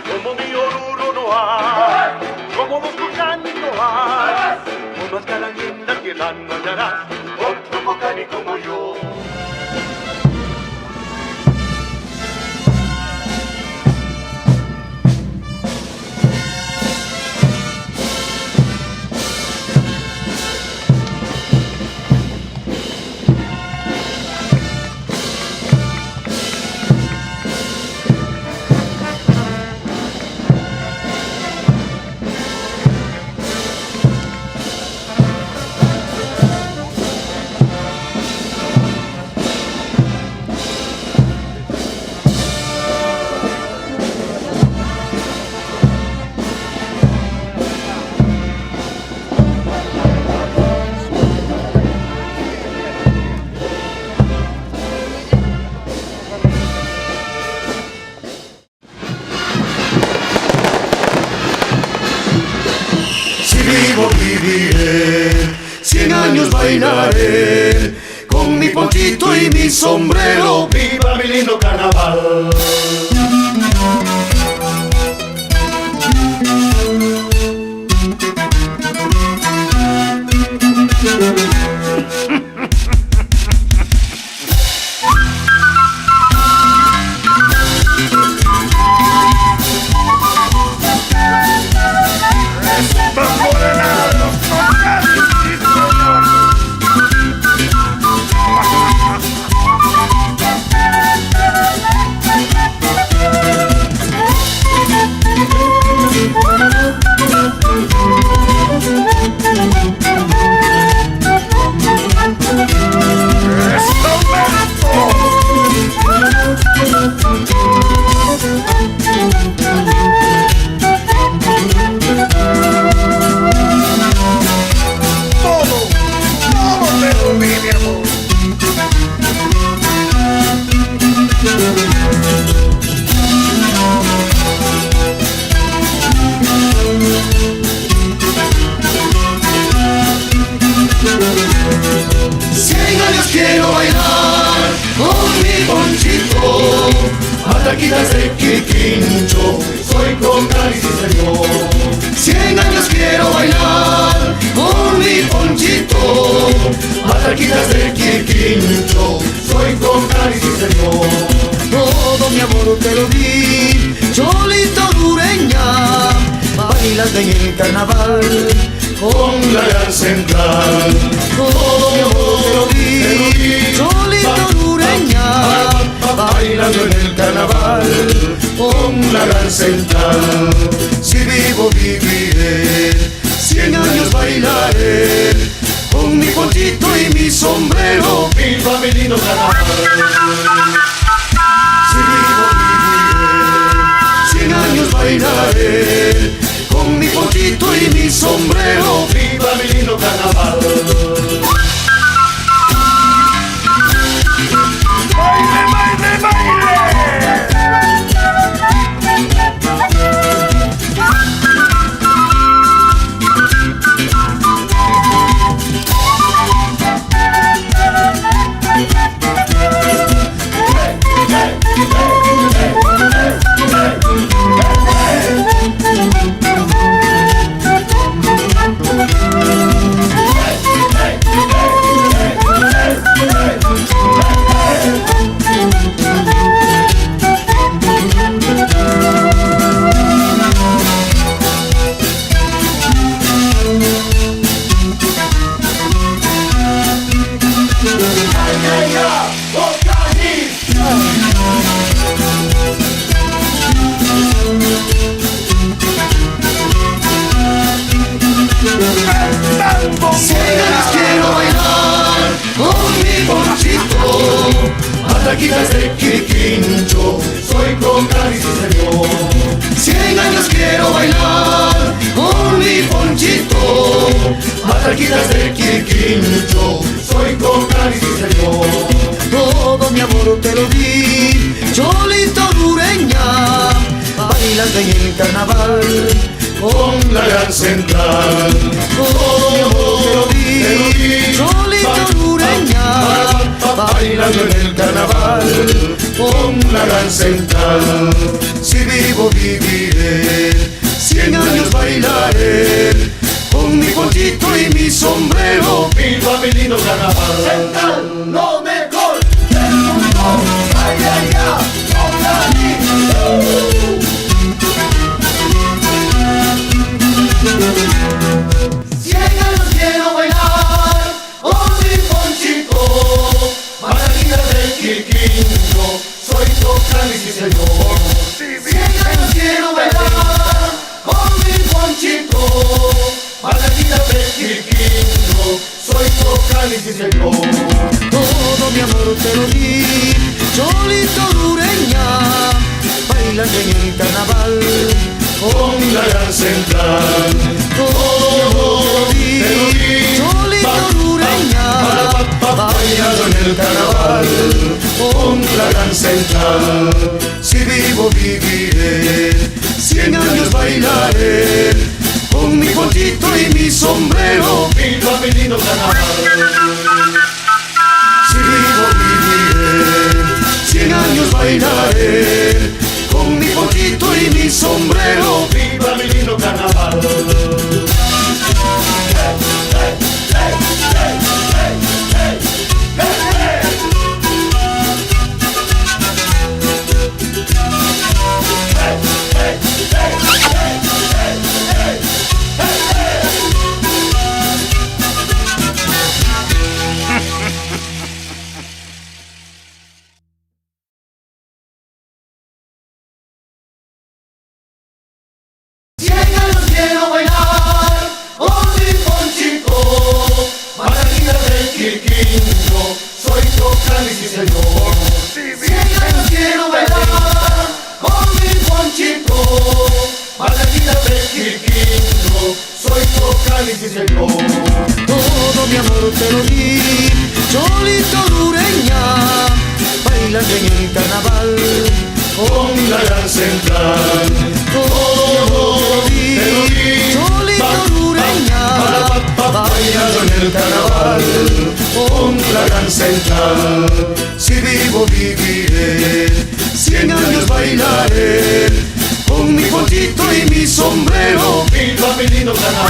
como mi oruro no hay, como dos Cocani no hay, como Azcalán y en la tierra no hallarás otro Cocani como yo. Viviré, 100 años bailaré, con mi ponchito y mi sombrero. ¡Viva mi lindo carnaval! Quiero bailar con mi ponchito, matraquitas de Quirquincho, soy Cocani, sí señor. 100 años quiero bailar con mi ponchito, matraquitas de Quirquincho, soy Cocani, sí señor. Todo mi amor te lo di, cholito dureña, bailas en el carnaval con la gran central. Todo mi amor te lo di, cholito dureña, bailando en el carnaval con la gran central. Si vivo viviré, 100 años bailaré, con mi ponchito y mi sombrero. ¡Viva mi lindo carnaval! Si vivo viviré, 100 años bailaré, con mi ponchito y mi sombrero. ¡Viva mi lindo carnaval! ¡Baile, baile, baile! Quiero bailar con mi ponchito, matraquitas de Quirquincho, soy Cocani, sí señor. 100 años quiero bailar con mi ponchito, matraquitas de Quirquincho, soy Cocani, sí señor. Todo mi amor te lo di, cholito dureña, bailas en el carnaval con la gran central. Todo mi amor te lo di, cholito dureña, bailando en el carnaval con la gran central. Si vivo viviré, 100 años bailaré, con mi ponchito y mi sombrero. Viva mi lindo carnaval. Central, lo mejor del mundo. Ay, ay, ay, Cien años quiero bailar con mi ponchito, Margarita del Quirquincho, soy Tocani, sí señor. 100 años quiero bailar con mi ponchito, Margarita del Quirquincho, soy Tocani, sí señor. Todo mi amor te lo di, Cholito Dureña, bailando en el carnaval con la gran central. Todo te lo di, Cholito Dureña, bailando en el carnaval con la gran central. Si vivo viviré, 100 años bailaré, con mi ponchito y mi sombrero. Viva mi lindo carnaval. Si vivo viviré, 100 años bailaré, con mi ponchito y mi sombrero. Viva mi lindo carnaval. Quiero bailar con mi ponchito, Margarita del Quirquincho, soy Tocani, sí señor. 100 años quiero bailar con mi ponchito, Margarita del Quirquincho, soy Tocani, sí señor. Todo mi amor te lo di, Cholito Dureña, bailando en el carnaval con la gran central. Todo te lo di, Cholito Dureña, bailando en el carnaval con la gran central. Si vivo viviré, 100 años bailaré, con mi ponchito y mi sombrero. Viva mi lindo carnaval.